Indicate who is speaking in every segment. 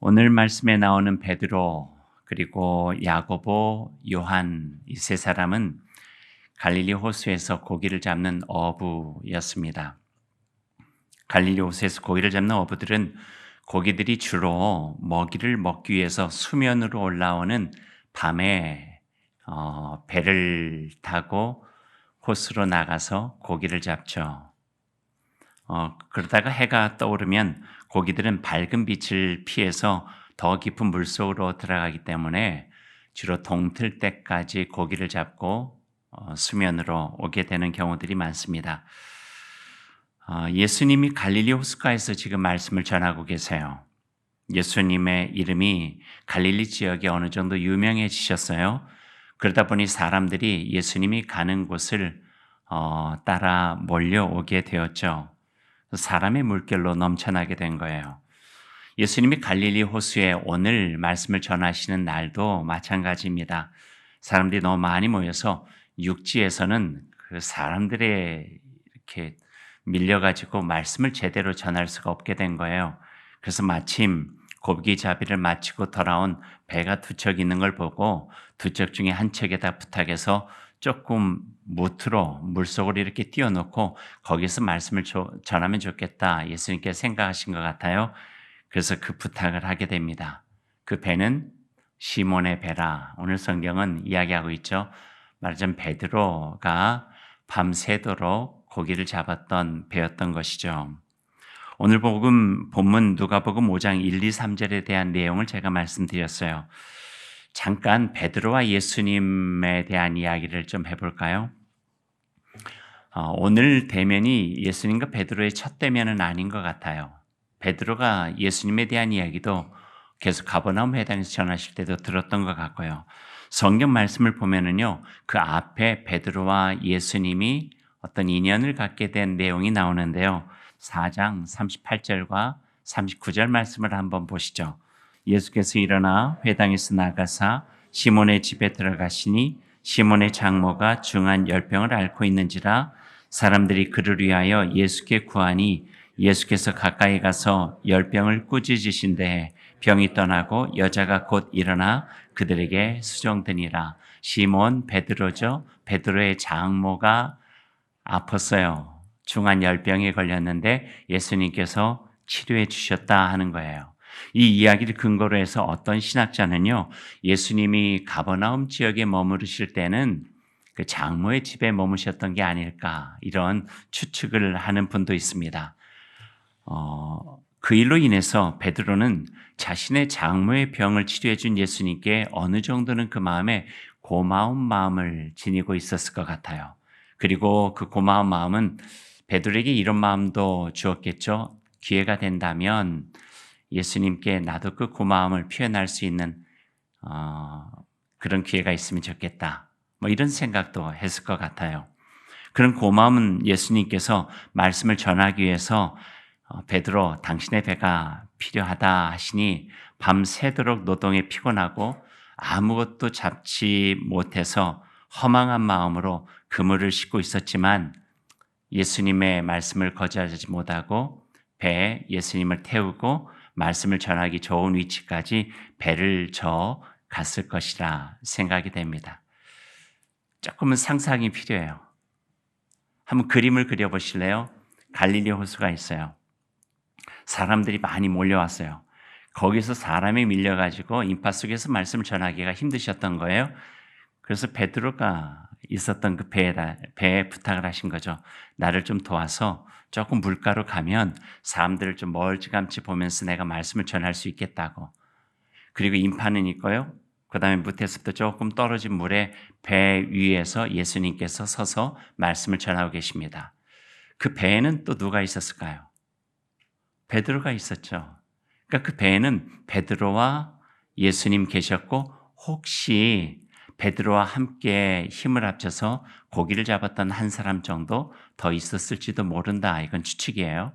Speaker 1: 오늘 말씀에 나오는 베드로 그리고 야고보, 요한 이 세 사람은 갈릴리 호수에서 고기를 잡는 어부였습니다. 갈릴리 호수에서 고기를 잡는 어부들은 고기들이 주로 먹이를 먹기 위해서 수면으로 올라오는 밤에 배를 타고 호수로 나가서 고기를 잡죠. 그러다가 해가 떠오르면 고기들은 밝은 빛을 피해서 더 깊은 물속으로 들어가기 때문에 주로 동틀 때까지 고기를 잡고 수면으로 오게 되는 경우들이 많습니다. 예수님이 갈릴리 호숫가에서 지금 말씀을 전하고 계세요. 예수님의 이름이 갈릴리 지역에 어느 정도 유명해지셨어요. 그러다 보니 사람들이 예수님이 가는 곳을 따라 몰려오게 되었죠. 사람의 물결로 넘쳐나게 된 거예요. 예수님이 갈릴리 호수에 오늘 말씀을 전하시는 날도 마찬가지입니다. 사람들이 너무 많이 모여서 육지에서는 그 사람들의 이렇게 밀려가지고 말씀을 제대로 전할 수가 없게 된 거예요. 그래서 마침 고기잡이를 마치고 돌아온 배가 두 척 있는 걸 보고 두 척 중에 한 척에다 부탁해서 조금 무트로 물속으로 이렇게 띄워놓고 거기서 말씀을 전하면 좋겠다 예수님께서 생각하신 것 같아요. 그래서 그 부탁을 하게 됩니다. 그 배는 시몬의 배라 오늘 성경은 이야기하고 있죠. 말하자면 베드로가 밤새도록 고기를 잡았던 배였던 것이죠. 오늘 본문 누가복음 5장 1, 2, 3절에 대한 내용을 제가 말씀드렸어요. 잠깐 베드로와 예수님에 대한 이야기를 좀 해볼까요? 오늘 대면이 예수님과 베드로의 첫 대면은 아닌 것 같아요. 베드로가 예수님에 대한 이야기도 계속 가버나움 회당에서 전하실 때도 들었던 것 같고요. 성경 말씀을 보면은요, 그 앞에 베드로와 예수님이 어떤 인연을 갖게 된 내용이 나오는데요. 4장 38절과 39절 말씀을 한번 보시죠. 예수께서 일어나 회당에서 나가사 시몬의 집에 들어가시니 시몬의 장모가 중한 열병을 앓고 있는지라 사람들이 그를 위하여 예수께 구하니 예수께서 가까이 가서 열병을 꾸짖으신데 병이 떠나고 여자가 곧 일어나 그들에게 수종드니라. 시몬 베드로죠. 베드로의 장모가 아팠어요. 중한 열병에 걸렸는데 예수님께서 치료해 주셨다 하는 거예요. 이 이야기를 근거로 해서 어떤 신학자는요, 예수님이 가버나움 지역에 머무르실 때는 그 장모의 집에 머무셨던 게 아닐까 이런 추측을 하는 분도 있습니다. 그 일로 인해서 베드로는 자신의 장모의 병을 치료해 준 예수님께 어느 정도는 그 마음에 고마운 마음을 지니고 있었을 것 같아요. 그리고 그 고마운 마음은 베드로에게 이런 마음도 주었겠죠. 기회가 된다면 예수님께 나도 그 고마움을 표현할 수 있는 그런 기회가 있으면 좋겠다. 뭐 이런 생각도 했을 것 같아요. 그런 고마움은 예수님께서 말씀을 전하기 위해서 베드로 당신의 배가 필요하다 하시니 밤새도록 노동에 피곤하고 아무것도 잡지 못해서 허망한 마음으로 그물을 싣고 있었지만 예수님의 말씀을 거절하지 못하고 배에 예수님을 태우고 말씀을 전하기 좋은 위치까지 배를 저어 갔을 것이라 생각이 됩니다. 조금은 상상이 필요해요. 한번 그림을 그려보실래요? 갈릴리 호수가 있어요. 사람들이 많이 몰려왔어요. 거기서 사람이 밀려가지고 인파 속에서 말씀을 전하기가 힘드셨던 거예요. 그래서 베드로가 있었던 그 배에 부탁을 하신 거죠. 나를 좀 도와서 조금 물가로 가면 사람들을 좀 멀찌감치 보면서 내가 말씀을 전할 수 있겠다고. 그리고 인파는 있고요. 그 다음에 밑에서부터 조금 떨어진 물에 배 위에서 예수님께서 서서 말씀을 전하고 계십니다. 그 배에는 또 누가 있었을까요? 베드로가 있었죠. 그러니까 그 배에는 베드로와 예수님 계셨고 혹시 베드로와 함께 힘을 합쳐서 고기를 잡았던 한 사람 정도 더 있었을지도 모른다. 이건 추측이에요.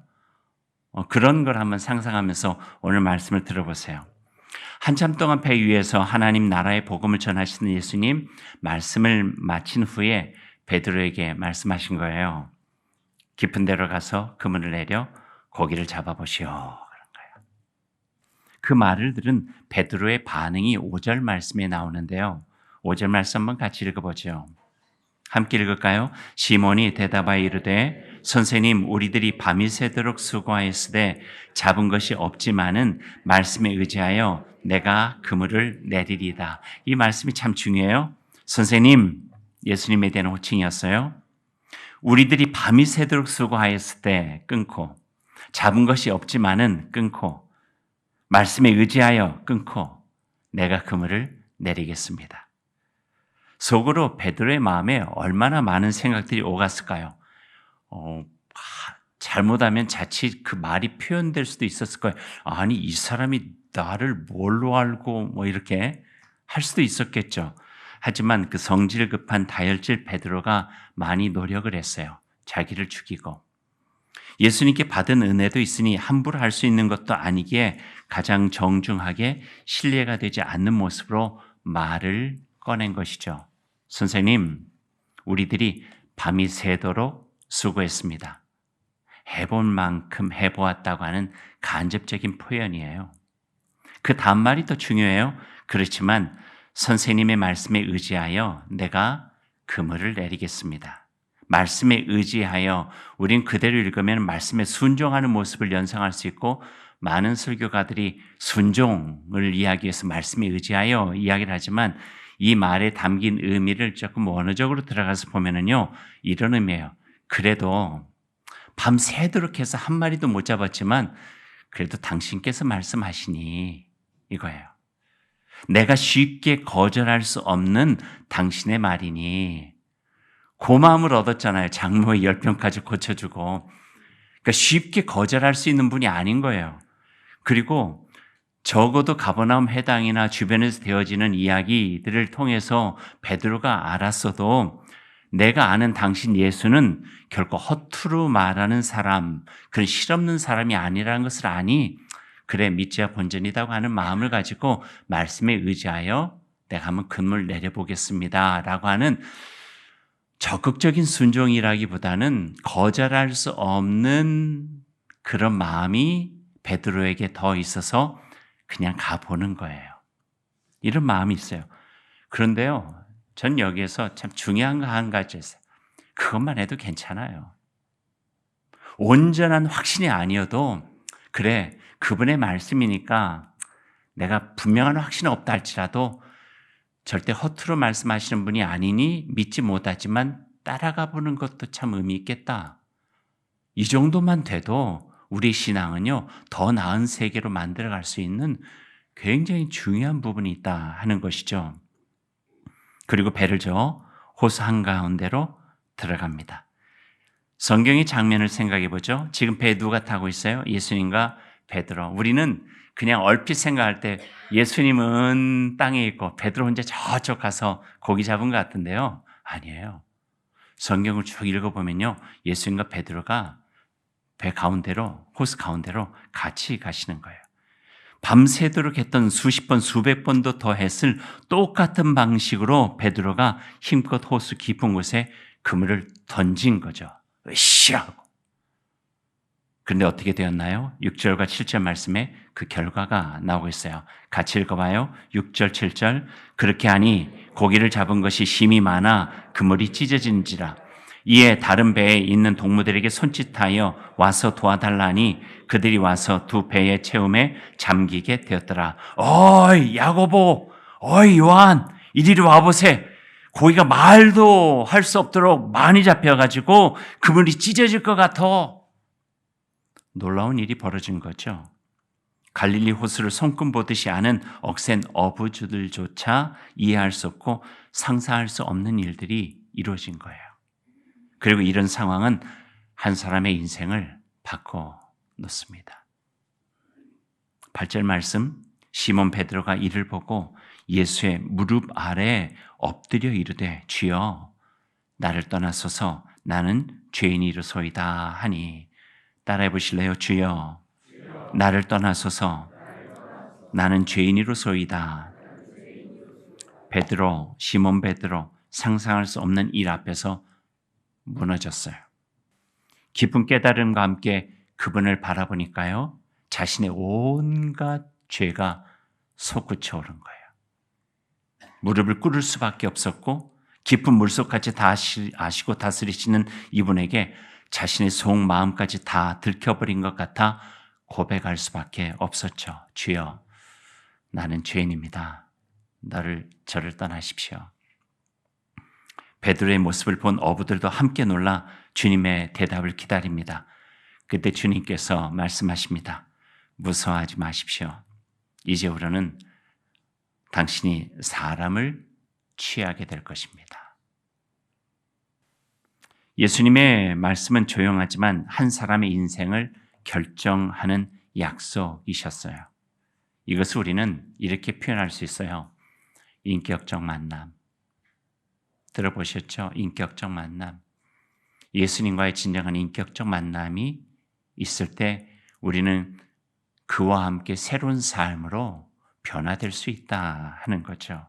Speaker 1: 그런 걸 한번 상상하면서 오늘 말씀을 들어보세요. 한참 동안 배 위에서 하나님 나라의 복음을 전하시는 예수님 말씀을 마친 후에 베드로에게 말씀하신 거예요. 깊은 데로 가서 그물을 내려 고기를 잡아보시오. 그런 거예요. 그 말을 들은 베드로의 반응이 5절 말씀에 나오는데요. 5절 말씀 한번 같이 읽어보죠. 함께 읽을까요? 시몬이 대답하여 이르되 선생님 우리들이 밤이 새도록 수고하였으되 잡은 것이 없지만은 말씀에 의지하여 내가 그물을 내리리다. 이 말씀이 참 중요해요. 선생님, 예수님에 대한 호칭이었어요. 우리들이 밤이 새도록 수고하였을 때 끊고, 잡은 것이 없지만은 끊고, 말씀에 의지하여 끊고 내가 그물을 내리겠습니다. 속으로 베드로의 마음에 얼마나 많은 생각들이 오갔을까요? 잘못하면 자칫 그 말이 표현될 수도 있었을 거예요. 아니, 이 사람이 나를 뭘로 알고 이렇게 할 수도 있었겠죠. 하지만 그 성질 급한 다혈질 베드로가 많이 노력을 했어요. 자기를 죽이고. 예수님께 받은 은혜도 있으니 함부로 할 수 있는 것도 아니기에 가장 정중하게 신뢰가 되지 않는 모습으로 말을 꺼낸 것이죠. 선생님, 우리들이 밤이 새도록 수고했습니다. 해본 만큼 해보았다고 하는 간접적인 표현이에요. 그 다음 말이 더 중요해요. 그렇지만 선생님의 말씀에 의지하여 내가 그물을 내리겠습니다. 말씀에 의지하여 우린 그대로 읽으면 말씀에 순종하는 모습을 연상할 수 있고 많은 설교가들이 순종을 이야기해서 말씀에 의지하여 이야기를 하지만 이 말에 담긴 의미를 조금 원어적으로 들어가서 보면은요, 이런 의미예요. 그래도 밤새도록 해서 한 마리도 못 잡았지만 그래도 당신께서 말씀하시니 이거예요. 내가 쉽게 거절할 수 없는 당신의 말이니 고마움을 얻었잖아요. 장로의 열병까지 고쳐주고. 그러니까 쉽게 거절할 수 있는 분이 아닌 거예요. 그리고 적어도 가버나움 해당이나 주변에서 되어지는 이야기들을 통해서 베드로가 알았어도 내가 아는 당신 예수는 결코 허투루 말하는 사람, 그런 실없는 사람이 아니라는 것을 아니, 그래 믿지야 본전이라고 하는 마음을 가지고 말씀에 의지하여 내가 한번 그물 내려보겠습니다 라고 하는 적극적인 순종이라기보다는 거절할 수 없는 그런 마음이 베드로에게 더 있어서 그냥 가보는 거예요. 이런 마음이 있어요. 그런데요, 전 여기에서 참 중요한 거 한 가지 있어요. 그것만 해도 괜찮아요. 온전한 확신이 아니어도 그래, 그분의 말씀이니까 내가 분명한 확신이 없다 할지라도 절대 허투루 말씀하시는 분이 아니니 믿지 못하지만 따라가 보는 것도 참 의미 있겠다. 이 정도만 돼도 우리 신앙은요, 더 나은 세계로 만들어갈 수 있는 굉장히 중요한 부분이 있다 하는 것이죠. 그리고 배를 저어 호수 한가운데로 들어갑니다. 성경의 장면을 생각해 보죠. 지금 배에 누가 타고 있어요? 예수님과 베드로. 우리는 그냥 얼핏 생각할 때 예수님은 땅에 있고 베드로 혼자 저쪽 가서 고기 잡은 것 같은데요. 아니에요. 성경을 쭉 읽어보면요, 예수님과 베드로가 배 가운데로, 호수 가운데로 같이 가시는 거예요. 밤새도록 했던 수십 번, 수백 번도 더 했을 똑같은 방식으로 베드로가 힘껏 호수 깊은 곳에 그물을 던진 거죠. 으쌰하고. 그런데 어떻게 되었나요? 6절과 7절 말씀에 그 결과가 나오고 있어요. 같이 읽어봐요. 6절, 7절. 그렇게 하니 고기를 잡은 것이 심이 많아 그물이 찢어진지라. 이에 다른 배에 있는 동무들에게 손짓하여 와서 도와달라니 그들이 와서 두 배의 채움에 잠기게 되었더라. 어이 야고보, 어이 요한, 이리로 와보세. 고기가 말도 할 수 없도록 많이 잡혀가지고 그물이 찢어질 것 같아. 놀라운 일이 벌어진 거죠. 갈릴리 호수를 손금 보듯이 아는 억센 어부들조차 이해할 수 없고 상상할 수 없는 일들이 이루어진 거예요. 그리고 이런 상황은 한 사람의 인생을 바꿔놓습니다. 8절 말씀, 시몬 베드로가 이를 보고 예수의 무릎 아래에 엎드려 이르되 주여 나를 떠나소서 나는 죄인이로소이다 하니. 따라해 보실래요? 주여 나를 떠나소서 나는 죄인이로소이다. 베드로, 시몬 베드로 상상할 수 없는 일 앞에서 무너졌어요. 깊은 깨달음과 함께 그분을 바라보니까요, 자신의 온갖 죄가 솟구쳐 오른 거예요. 무릎을 꿇을 수밖에 없었고 깊은 물속까지 다 아시고 다스리시는 이분에게 자신의 속마음까지 다 들켜버린 것 같아 고백할 수밖에 없었죠. 주여, 나는 죄인입니다. 저를 떠나십시오. 베드로의 모습을 본 어부들도 함께 놀라 주님의 대답을 기다립니다. 그때 주님께서 말씀하십니다. 무서워하지 마십시오. 이제부터는 당신이 사람을 취하게 될 것입니다. 예수님의 말씀은 조용하지만 한 사람의 인생을 결정하는 약속이셨어요. 이것을 우리는 이렇게 표현할 수 있어요. 인격적 만남. 들어보셨죠? 인격적 만남. 예수님과의 진정한 인격적 만남이 있을 때 우리는 그와 함께 새로운 삶으로 변화될 수 있다 하는 거죠.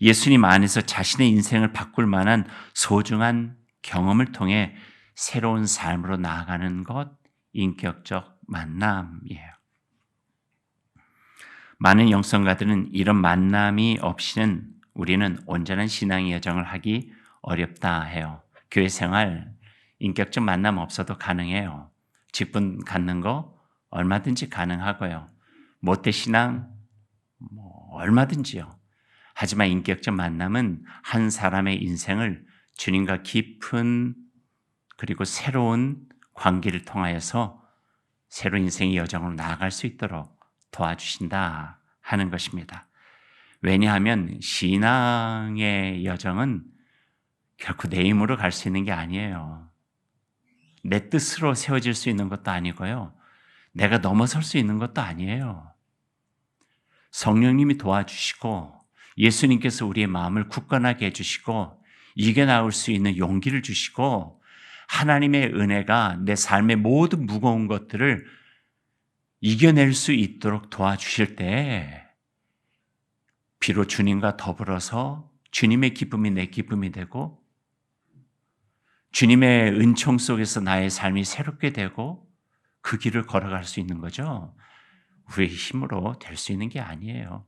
Speaker 1: 예수님 안에서 자신의 인생을 바꿀 만한 소중한 경험을 통해 새로운 삶으로 나아가는 것, 인격적 만남이에요. 많은 영성가들은 이런 만남이 없이는 우리는 온전한 신앙의 여정을 하기 어렵다 해요. 교회 생활, 인격적 만남 없어도 가능해요. 직분 갖는 거 얼마든지 가능하고요. 모태 신앙 얼마든지요. 하지만 인격적 만남은 한 사람의 인생을 주님과 깊은 그리고 새로운 관계를 통하여서 새로운 인생의 여정으로 나아갈 수 있도록 도와주신다 하는 것입니다. 왜냐하면 신앙의 여정은 결코 내 힘으로 갈 수 있는 게 아니에요. 내 뜻으로 세워질 수 있는 것도 아니고요. 내가 넘어설 수 있는 것도 아니에요. 성령님이 도와주시고 예수님께서 우리의 마음을 굳건하게 해주시고 이겨나올 수 있는 용기를 주시고 하나님의 은혜가 내 삶의 모든 무거운 것들을 이겨낼 수 있도록 도와주실 때 비록 주님과 더불어서 주님의 기쁨이 내 기쁨이 되고 주님의 은총 속에서 나의 삶이 새롭게 되고 그 길을 걸어갈 수 있는 거죠. 우리의 힘으로 될 수 있는 게 아니에요.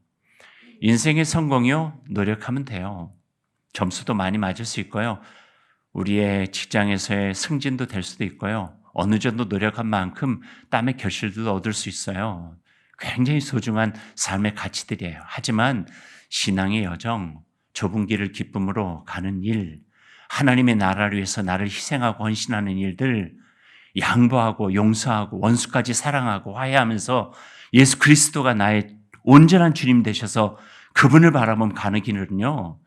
Speaker 1: 인생의 성공이요, 노력하면 돼요. 점수도 많이 맞을 수 있고요. 우리의 직장에서의 승진도 될 수도 있고요. 어느 정도 노력한 만큼 땀의 결실도 얻을 수 있어요. 굉장히 소중한 삶의 가치들이에요. 하지만 신앙의 여정, 좁은 길을 기쁨으로 가는 일, 하나님의 나라를 위해서 나를 희생하고 헌신하는 일들, 양보하고 용서하고 원수까지 사랑하고 화해하면서 예수 그리스도가 나의 온전한 주님 되셔서 그분을 바라보면 가는 길은요,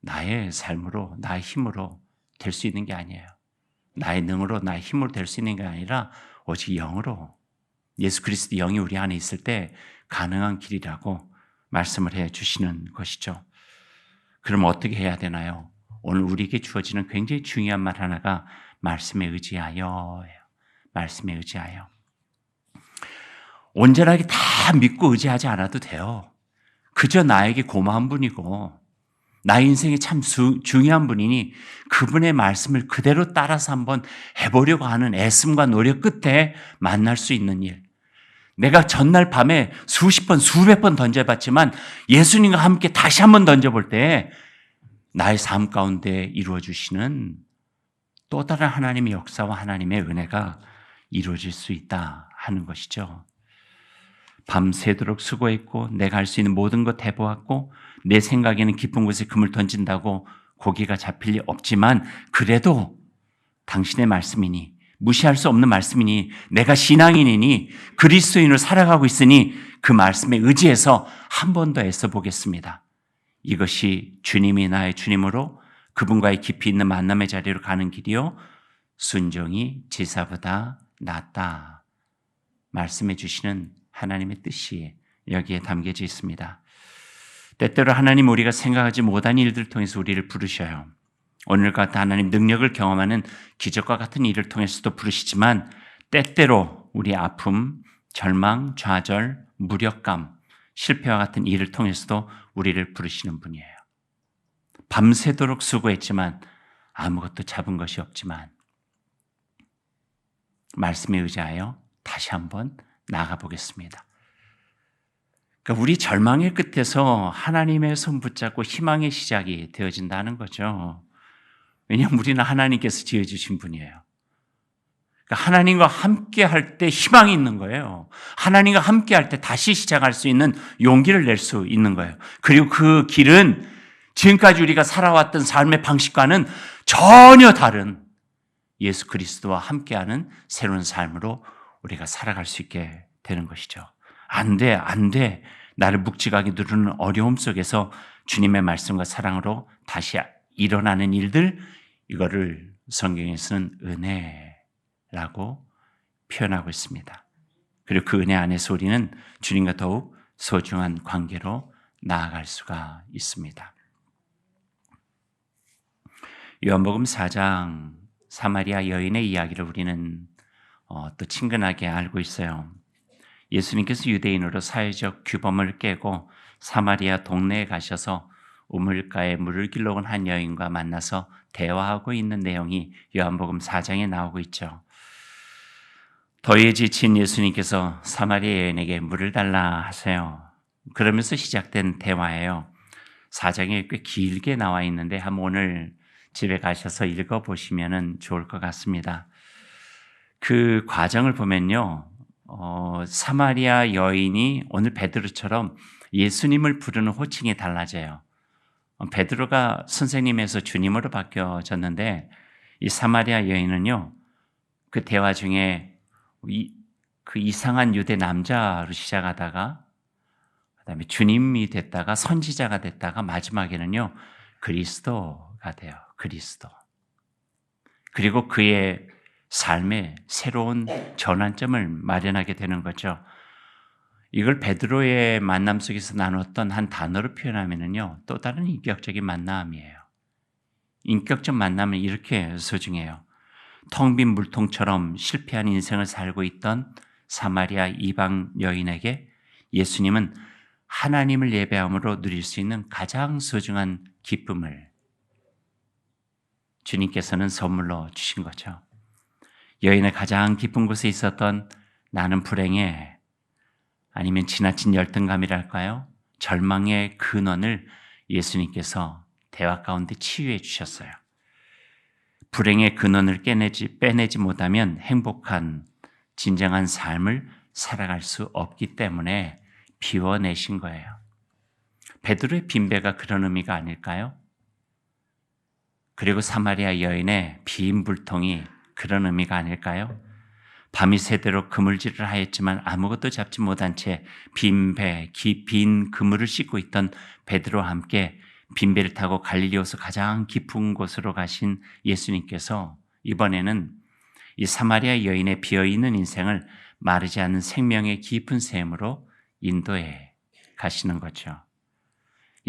Speaker 1: 나의 삶으로, 나의 힘으로 될 수 있는 게 아니에요. 나의 능으로, 나의 힘으로 될 수 있는 게 아니라 오직 영으로, 예수 그리스도 영이 우리 안에 있을 때 가능한 길이라고 말씀을 해 주시는 것이죠. 그럼 어떻게 해야 되나요? 오늘 우리에게 주어지는 굉장히 중요한 말 하나가 말씀에 의지하여예요. 말씀에 의지하여. 온전하게 다 믿고 의지하지 않아도 돼요. 그저 나에게 고마운 분이고 나의 인생에 참 중요한 분이니 그분의 말씀을 그대로 따라서 한번 해보려고 하는 애씀과 노력 끝에 만날 수 있는 일. 내가 전날 밤에 수십 번, 수백 번 던져봤지만 예수님과 함께 다시 한번 던져볼 때 나의 삶 가운데 이루어주시는 또 다른 하나님의 역사와 하나님의 은혜가 이루어질 수 있다 하는 것이죠. 밤새도록 수고했고 내가 할 수 있는 모든 것 해보았고 내 생각에는 깊은 곳에 금을 던진다고 고기가 잡힐 리 없지만 그래도 당신의 말씀이니 무시할 수 없는 말씀이니 내가 신앙인이니 그리스도인으로 살아가고 있으니 그 말씀에 의지해서 한 번 더 애써 보겠습니다. 이것이 주님이 나의 주님으로 그분과의 깊이 있는 만남의 자리로 가는 길이요 순종이 제사보다 낫다 말씀해 주시는 하나님의 뜻이 여기에 담겨져 있습니다. 때때로 하나님 우리가 생각하지 못한 일들을 통해서 우리를 부르셔요. 오늘과 같은 하나님 능력을 경험하는 기적과 같은 일을 통해서도 부르시지만 때때로 우리 아픔, 절망, 좌절, 무력감, 실패와 같은 일을 통해서도 우리를 부르시는 분이에요. 밤새도록 수고했지만 아무것도 잡은 것이 없지만 말씀에 의지하여 다시 한번 나아가 보겠습니다. 그러니까 우리 절망의 끝에서 하나님의 손 붙잡고 희망의 시작이 되어진다는 거죠. 왜냐하면 우리는 하나님께서 지어주신 분이에요. 그러니까 하나님과 함께 할 때 희망이 있는 거예요. 하나님과 함께 할 때 다시 시작할 수 있는 용기를 낼 수 있는 거예요. 그리고 그 길은 지금까지 우리가 살아왔던 삶의 방식과는 전혀 다른 예수 그리스도와 함께하는 새로운 삶으로 우리가 살아갈 수 있게 되는 것이죠. 안 돼, 안 돼. 나를 묵직하게 누르는 어려움 속에서 주님의 말씀과 사랑으로 다시 일어나는 일들, 이거를 성경에서는 은혜라고 표현하고 있습니다. 그리고 그 은혜 안에서 우리는 주님과 더욱 소중한 관계로 나아갈 수가 있습니다. 요한복음 4장 사마리아 여인의 이야기를 우리는 또 친근하게 알고 있어요. 예수님께서 유대인으로 사회적 규범을 깨고 사마리아 동네에 가셔서 우물가에 물을 길러 온 한 여인과 만나서 대화하고 있는 내용이 요한복음 4장에 나오고 있죠. 더위에 지친 예수님께서 사마리아 여인에게 물을 달라 하세요. 그러면서 시작된 대화예요. 4장에 꽤 길게 나와 있는데 한번 오늘 집에 가셔서 읽어보시면 좋을 것 같습니다. 그 과정을 보면요. 사마리아 여인이 오늘 베드로처럼 예수님을 부르는 호칭이 달라져요. 베드로가 선생님에서 주님으로 바뀌어졌는데 이 사마리아 여인은요. 그 대화 중에 그 이상한 유대 남자로 시작하다가 그다음에 주님이 됐다가 선지자가 됐다가 마지막에는요. 그리스도가 돼요. 그리스도. 그리고 그의 삶에 새로운 전환점을 마련하게 되는 거죠. 이걸 베드로의 만남 속에서 나눴던 한 단어로 표현하면요, 또 다른 인격적인 만남이에요. 인격적 만남은 이렇게 소중해요. 텅 빈 물통처럼 실패한 인생을 살고 있던 사마리아 이방 여인에게 예수님은 하나님을 예배함으로 누릴 수 있는 가장 소중한 기쁨을 주님께서는 선물로 주신 거죠. 여인의 가장 깊은 곳에 있었던 나는 불행해, 아니면 지나친 열등감이랄까요? 절망의 근원을 예수님께서 대화 가운데 치유해 주셨어요. 불행의 근원을 빼내지 못하면 행복한 진정한 삶을 살아갈 수 없기 때문에 비워내신 거예요. 베드로의 빈배가 그런 의미가 아닐까요? 그리고 사마리아 여인의 빈 불통이 그런 의미가 아닐까요? 밤이 새도록 그물질을 하였지만 아무것도 잡지 못한 채 빈 그물을 씻고 있던 베드로와 함께 빈 배를 타고 갈릴리오서 가장 깊은 곳으로 가신 예수님께서 이번에는 이 사마리아 여인의 비어있는 인생을 마르지 않는 생명의 깊은 샘으로 인도해 가시는 거죠.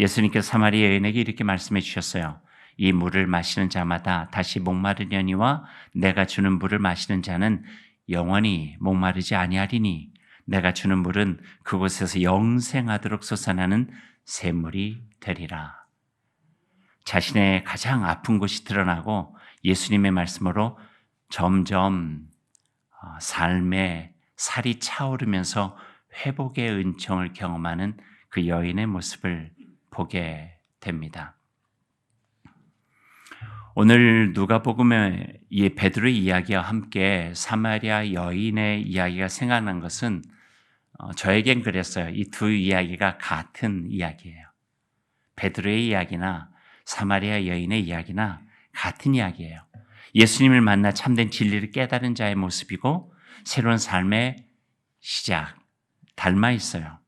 Speaker 1: 예수님께서 사마리아 여인에게 이렇게 말씀해 주셨어요. 이 물을 마시는 자마다 다시 목마르려니와 내가 주는 물을 마시는 자는 영원히 목마르지 아니하리니 내가 주는 물은 그곳에서 영생하도록 솟아나는 샘물이 되리라. 자신의 가장 아픈 곳이 드러나고 예수님의 말씀으로 점점 삶의 살이 차오르면서 회복의 은총을 경험하는 그 여인의 모습을 보게 됩니다. 오늘 누가복음의 이 베드로의 이야기와 함께 사마리아 여인의 이야기가 생각난 것은 저에겐 그랬어요. 이 두 이야기가 같은 이야기예요. 베드로의 이야기나 사마리아 여인의 이야기나 같은 이야기예요. 예수님을 만나 참된 진리를 깨달은 자의 모습이고 새로운 삶의 시작, 닮아 있어요.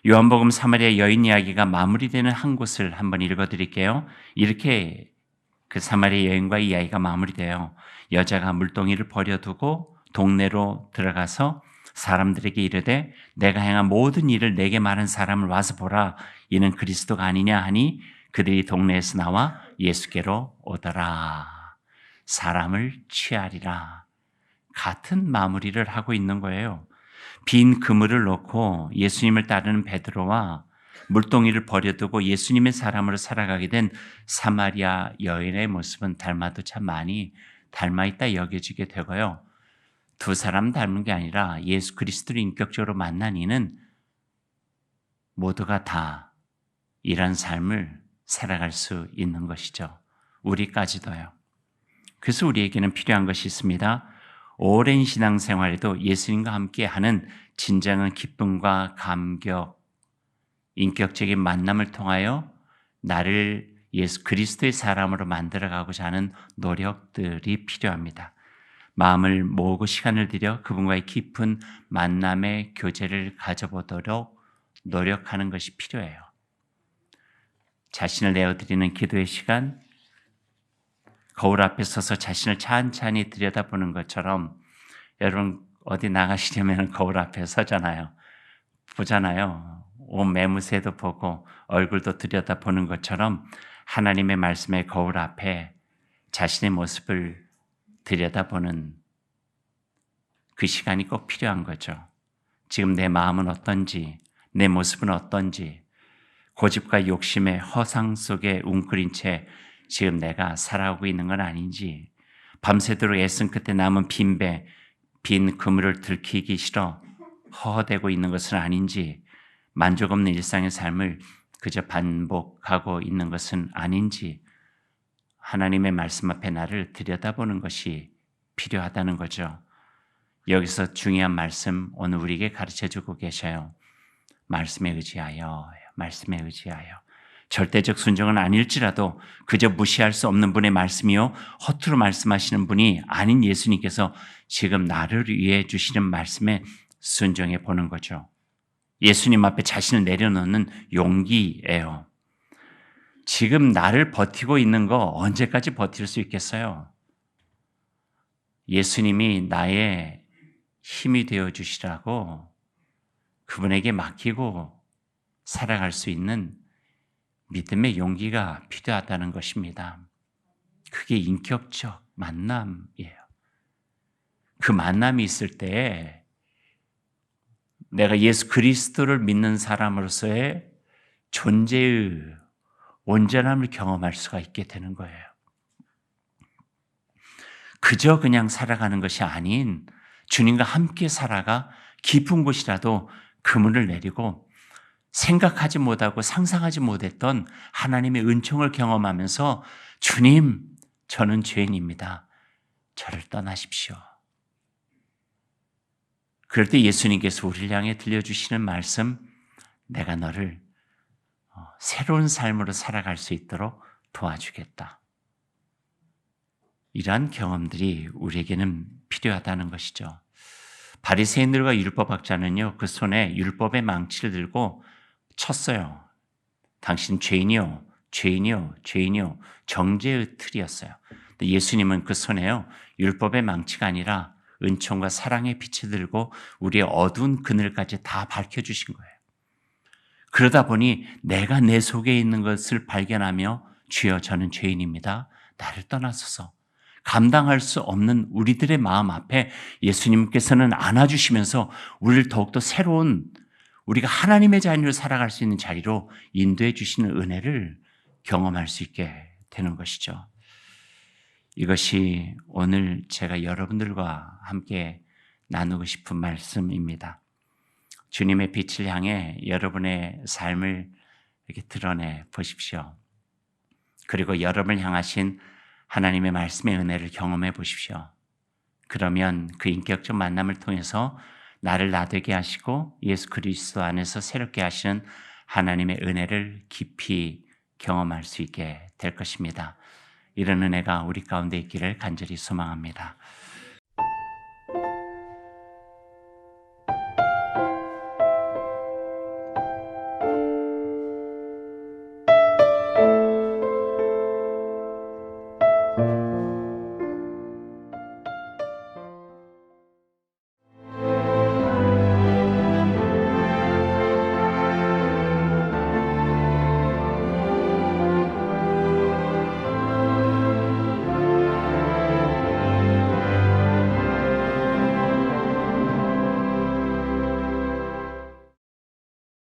Speaker 1: 요한복음 사마리아 여인 이야기가 마무리되는 한 곳을 한번 읽어드릴게요. 이렇게 그 사마리아 여인과 이야기가 마무리돼요. 여자가 물동이를 버려두고 동네로 들어가서 사람들에게 이르되 내가 행한 모든 일을 내게 말한 사람을 와서 보라. 이는 그리스도가 아니냐 하니 그들이 동네에서 나와 예수께로 오더라. 사람을 취하리라. 같은 마무리를 하고 있는 거예요. 빈 그물을 놓고 예수님을 따르는 베드로와 물동이를 버려두고 예수님의 사람으로 살아가게 된 사마리아 여인의 모습은 닮아도 참 많이 닮아있다 여겨지게 되고요. 두 사람 닮은 게 아니라 예수 그리스도를 인격적으로 만난 이는 모두가 다 이런 삶을 살아갈 수 있는 것이죠. 우리까지도요. 그래서 우리에게는 필요한 것이 있습니다. 오랜 신앙생활에도 예수님과 함께하는 진정한 기쁨과 감격, 인격적인 만남을 통하여 나를 예수 그리스도의 사람으로 만들어가고자 하는 노력들이 필요합니다. 마음을 모으고 시간을 들여 그분과의 깊은 만남의 교제를 가져보도록 노력하는 것이 필요해요. 자신을 내어드리는 기도의 시간, 거울 앞에 서서 자신을 찬찬히 들여다보는 것처럼 여러분 어디 나가시려면 거울 앞에 서잖아요. 보잖아요. 옷 매무새도 보고 얼굴도 들여다보는 것처럼 하나님의 말씀의 거울 앞에 자신의 모습을 들여다보는 그 시간이 꼭 필요한 거죠. 지금 내 마음은 어떤지, 내 모습은 어떤지, 고집과 욕심의 허상 속에 웅크린 채 지금 내가 살아오고 있는 건 아닌지, 밤새도록 애쓴 끝에 남은 빈 그물을 들키기 싫어 허허대고 있는 것은 아닌지, 만족 없는 일상의 삶을 그저 반복하고 있는 것은 아닌지, 하나님의 말씀 앞에 나를 들여다보는 것이 필요하다는 거죠. 여기서 중요한 말씀 오늘 우리에게 가르쳐주고 계셔요. 말씀에 의지하여, 말씀에 의지하여. 절대적 순종은 아닐지라도 그저 무시할 수 없는 분의 말씀이요, 허투루 말씀하시는 분이 아닌 예수님께서 지금 나를 위해 주시는 말씀에 순종해 보는 거죠. 예수님 앞에 자신을 내려놓는 용기예요. 지금 나를 버티고 있는 거 언제까지 버틸 수 있겠어요? 예수님이 나의 힘이 되어 주시라고 그분에게 맡기고 살아갈 수 있는 믿음의 용기가 필요하다는 것입니다. 그게 인격적 만남이에요. 그 만남이 있을 때에 내가 예수 그리스도를 믿는 사람으로서의 존재의 온전함을 경험할 수가 있게 되는 거예요. 그저 그냥 살아가는 것이 아닌 주님과 함께 살아가 깊은 곳이라도 그물을 내리고 생각하지 못하고 상상하지 못했던 하나님의 은총을 경험하면서 주님, 저는 죄인입니다. 저를 떠나십시오. 그럴 때 예수님께서 우리를 향해 들려주시는 말씀, 내가 너를 새로운 삶으로 살아갈 수 있도록 도와주겠다. 이러한 경험들이 우리에게는 필요하다는 것이죠. 바리새인들과 율법학자는요, 그 손에 율법의 망치를 들고 쳤어요. 당신 죄인이요, 죄인이요, 죄인이요. 정죄의 틀이었어요. 근데 예수님은 그 손에요, 율법의 망치가 아니라 은총과 사랑의 빛을 들고 우리의 어두운 그늘까지 다 밝혀주신 거예요. 그러다 보니 내가 내 속에 있는 것을 발견하며 주여 저는 죄인입니다. 나를 떠나소서. 감당할 수 없는 우리들의 마음 앞에 예수님께서는 안아주시면서 우리를 더욱더 새로운 우리가 하나님의 자녀로 살아갈 수 있는 자리로 인도해 주시는 은혜를 경험할 수 있게 되는 것이죠. 이것이 오늘 제가 여러분들과 함께 나누고 싶은 말씀입니다. 주님의 빛을 향해 여러분의 삶을 이렇게 드러내 보십시오. 그리고 여러분을 향하신 하나님의 말씀의 은혜를 경험해 보십시오. 그러면 그 인격적 만남을 통해서 나를 나되게 하시고 예수 그리스도 안에서 새롭게 하시는 하나님의 은혜를 깊이 경험할 수 있게 될 것입니다. 이런 은혜가 우리 가운데 있기를 간절히 소망합니다.